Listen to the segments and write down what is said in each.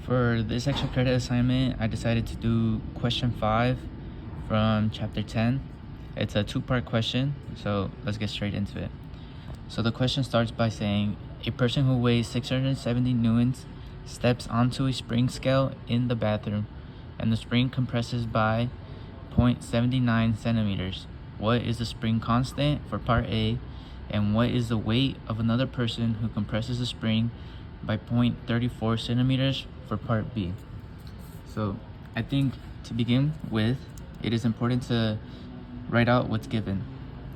For this extra credit assignment, I decided to do question 5 from chapter 10. It's a two-part question, so let's get straight into it. So the question starts by saying, a person who weighs 670 newtons steps onto a spring scale in the bathroom, and the spring compresses by 0.79 centimeters. What is the spring constant for part A, and what is the weight of another person who compresses the spring by 0.34 centimeters for part B? So I think to begin with, it is important to write out what's given.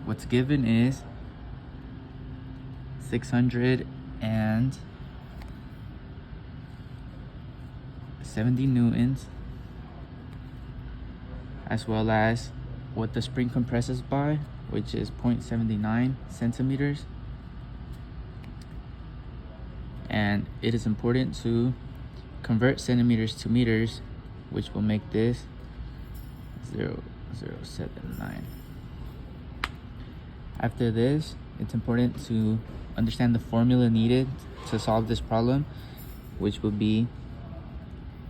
What's given is 670 newtons, as well as what the spring compresses by, which is 0.79 centimeters. And it is important to convert centimeters to meters, which will make this 0.079. After this, it's important to understand the formula needed to solve this problem, which will be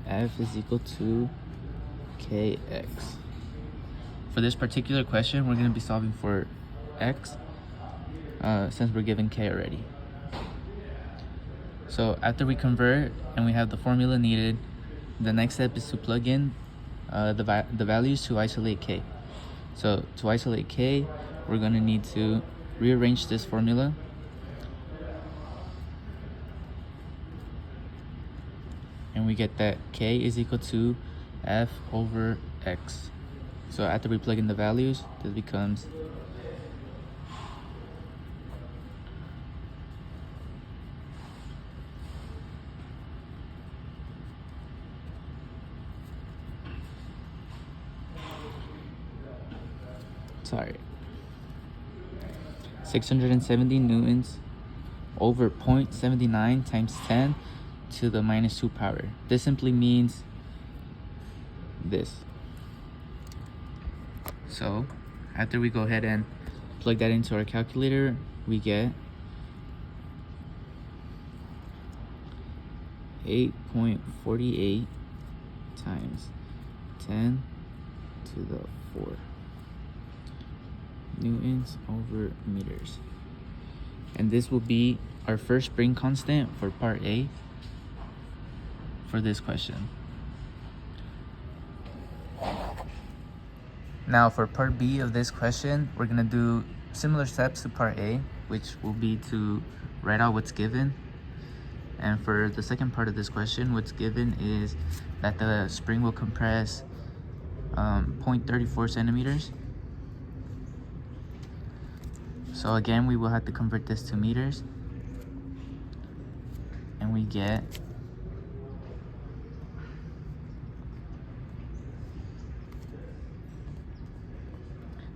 F is equal to KX. For this particular question, we're going to be solving for X, since we're given K already. So after we convert and we have the formula needed, the next step is to plug in the values to isolate K. So to isolate K, we're going to need to rearrange this formula. And we get that K is equal to F over X. So after we plug in the values, this becomes sorry, 670 newtons over 0.79 times 10 to the minus 2 power. This simply means this. So after we go ahead and plug that into our calculator, we get 8.48 times 10 to the 4 newtons over meters. And this will be our first spring constant for part A for this question. Now for part B of this question, we're going to do similar steps to part A, which will be to write out what's given. And for the second part of this question, what's given is that the spring will compress 0.34 centimeters. So again, we will have to convert this to meters, and we get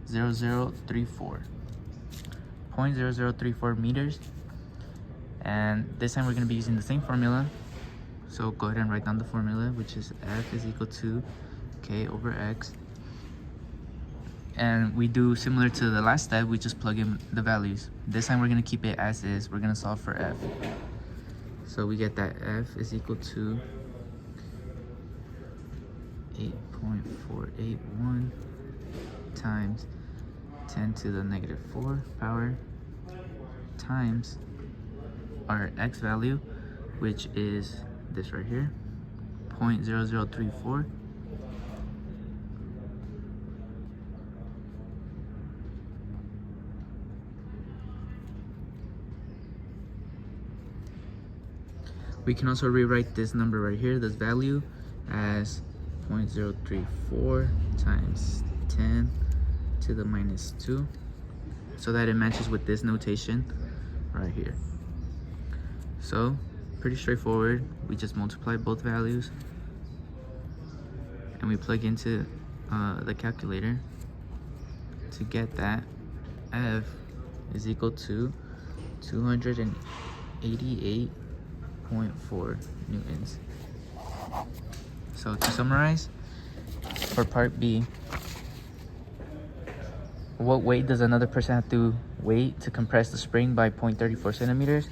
0.0034 meters. And this time we're going to be using the same formula. So go ahead and write down the formula, which is F is equal to K over X. And we do similar to the last step, we just plug in the values. This time we're going to keep it as is. We're going to solve for F. So we get that F is equal to 8.481 times 10 to the negative 4 power times our X value, which is this right here, 0.0034. We can also rewrite this number right here, this value, as 0.034 times 10 to the minus 2, so that it matches with this notation right here. So pretty straightforward. We just multiply both values and we plug into the calculator to get that F is equal to 288.4 newtons. So to summarize, for part B, what weight does another person have to weight to compress the spring by 0.34 centimeters?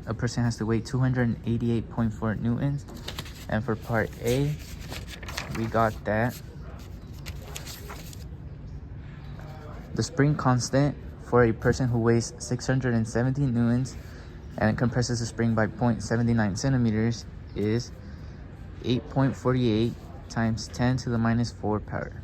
A person has to weigh 288.4 newtons. And for part A, we got that the spring constant for a person who weighs 617 newtons and compresses the spring by 0.79 centimeters is 8.48 times 10 to the minus 4 power.